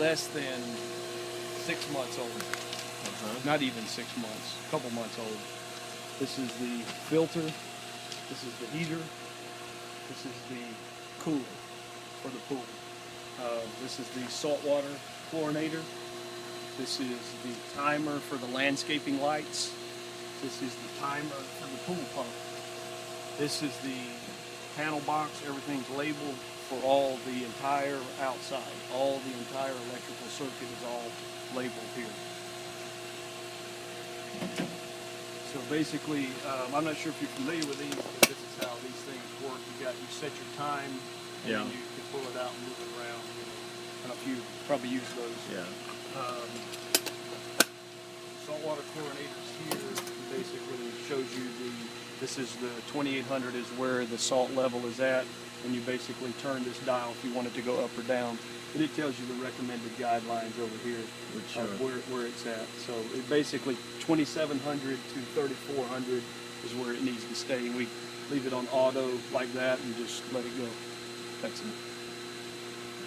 less than 6 months old. Not even 6 months, a couple months old. This is the filter. This is the heater. This is the cooler for the pool. This is the saltwater chlorinator. This is the timer for the landscaping lights. This is the timer for the pool pump. This is the panel box. Everything's labeled for all the entire outside. All the entire electrical circuit is all labeled here. So basically, I'm not sure if you're familiar with these, but this is how these things work. You set your time, and then you can pull it out and move it around. I don't know if you probably use those. Yeah. Saltwater chlorinators here basically shows you this is the 2800 is where the salt level is at, and you basically turn this dial if you want it to go up or down. But it tells you the recommended guidelines over here of where it's at. So it basically 2700 to 3400 is where it needs to stay, and we leave it on auto like that and just let it go. That's it.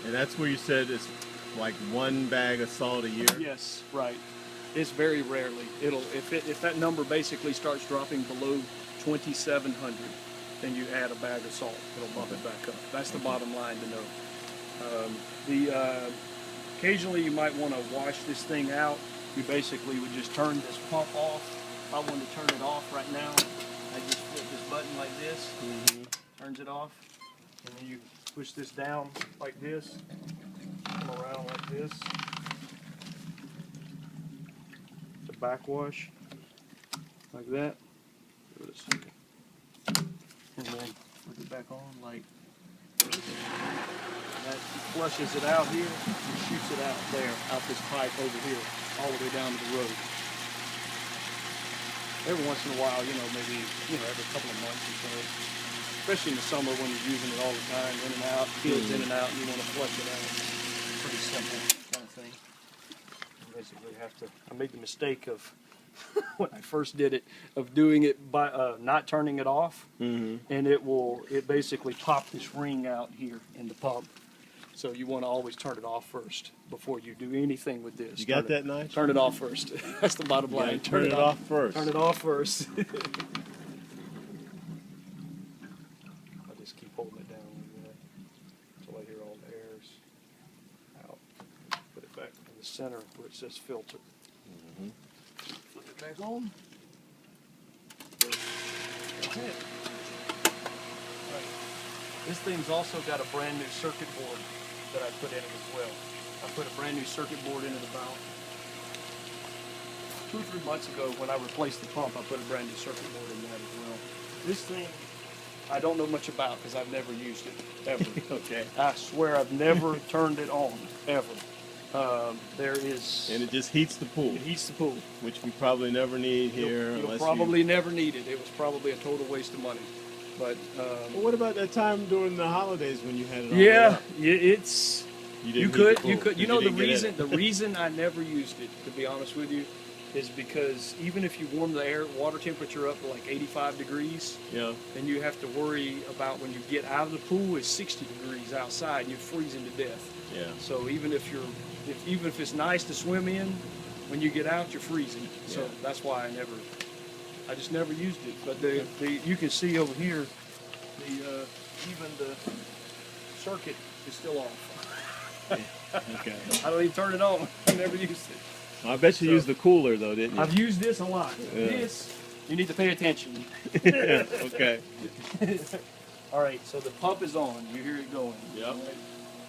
And that's where you said it's like 1 bag of salt a year? Yes, right. It's very rarely. If that number basically starts dropping below 2700, then you add a bag of salt. It'll bump it back up. That's the bottom line to know. Occasionally you might want to wash this thing out. You basically would just turn this pump off. If I wanted to turn it off right now, I just flip this button like this, turns it off, and then you push this down like this, come around like this. It's a backwash, like that. Give it a second. And then put it back on like that. Flushes it out here and shoots it out there, out this pipe over here, all the way down to the road. Every once in a while, maybe, every couple of months or so, especially in the summer when you're using it all the time, in and out, fields in and out, and you want to flush it out. Pretty simple kind of thing. You basically I made the mistake of, when I first did it, of doing it by not turning it off, and it basically popped this ring out here in the pump. So you want to always turn it off first before you do anything with this. You got that knife? Turn it off first. That's the bottom line. Turn it off first. Turn it off first. I'll just keep holding it down like that until I hear all the airs out. Put it back in the center where it says filter. Flip it back on. That's it. Right. This thing's also got a brand new circuit board that I put in it as well. I put a brand new circuit board in it about 2 or 3 months ago. When I replaced the pump, I put a brand new circuit board in that as well. This thing, I don't know much about because I've never used it, ever. Okay. I swear I've never turned it on, ever. And it just heats the pool. It heats the pool. Which we probably never need here. You'll probably never need it. It was probably a total waste of money. But well, what about that time during the holidays when you had it on? Yeah, you could. The reason I never used it, to be honest with you, is because even if you warm the water temperature up to like 85 degrees, then you have to worry about when you get out of the pool, it's 60 degrees outside and you're freezing to death. Yeah. So even if it's nice to swim in, when you get out, you're freezing. So that's why I just never used it. But you can see over here, even the circuit is still off. Okay. I don't even turn it on. I never used it. Well, I bet you used the cooler though, didn't you? I've used this a lot. Yeah. This, you need to pay attention. Yeah. Okay. All right. So the pump is on. You hear it going. Yep. Right?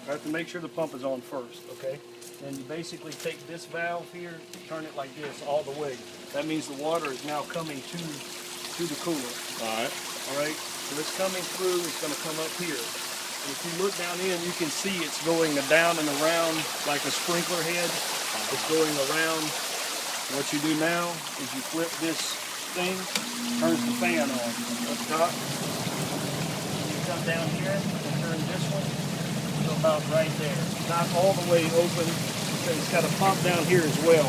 You have to make sure the pump is on first. Okay. And you basically take this valve here, turn it like this all the way. That means the water is now coming to the cooler. All right. All right. So it's coming through. It's going to come up here. And if you look down in, you can see it's going down and around like a sprinkler head. It's going around. What you do now is you flip this thing, turns the fan on up top. You come down here and turn this one to about right there. Not all the way open. It's got a pump down here as well.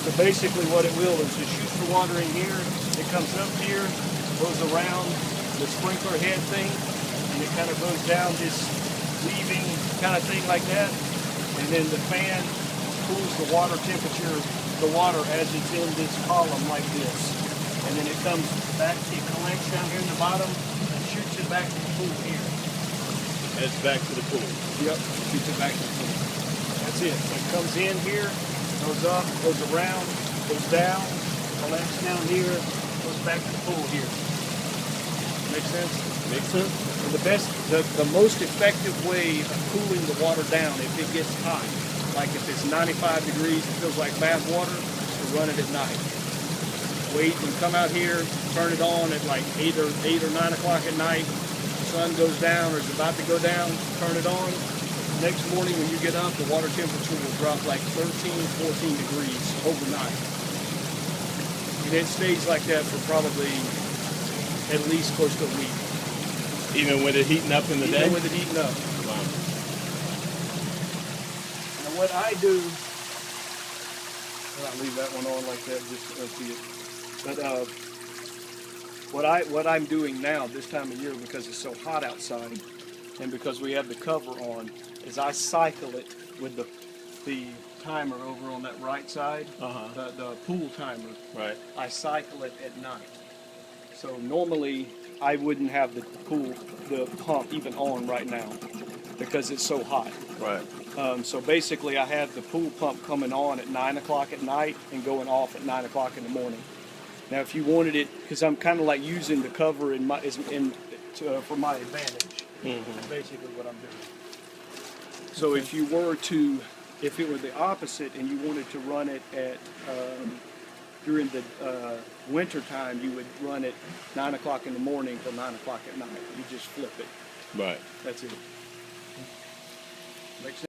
So basically what it will is it shoots the water in here, it comes up here, goes around the sprinkler head thing, and it kind of goes down this weaving kind of thing like that. And and then the fan cools the water temperature, the water as it's in this column like this. And then it comes back, it collects down here in the bottom and shoots it back to the pool here. Heads back to the pool. Yep, shoots it back to the pool. That's it. So it comes in here, goes up, goes around, goes down, collects down here, goes back to the pool here. Make sense? Makes sense? And the most effective way of cooling the water down if it gets hot, like if it's 95 degrees, it feels like bath water, is to run it at night. Wait and come out here, turn it on at like 8 or 9 o'clock at night. The sun goes down or is about to go down, turn it on. Next morning when you get up, the water temperature will drop like 13, 14 degrees overnight. And it stays like that for probably at least close to a week. Even with it heating up in the day? Even with it heating up. Wow. Now what I do, I'll leave that one on like that just to see it. But what I'm doing now this time of year, because it's so hot outside and because we have the cover on, is I cycle it with the timer over on that right side, the pool timer. Right. I cycle it at night. So normally I wouldn't have the pump even on right now because it's so hot. Right. So basically I have the pool pump coming on at 9 o'clock at night and going off at 9 o'clock in the morning. Now if you wanted it, because I'm kind of like using the cover for my advantage. That's basically what I'm doing. So if it were the opposite and you wanted to run it at during the winter time, you would run it 9 o'clock in the morning till 9 o'clock at night. You just flip it. Right. That's it. Makes sense?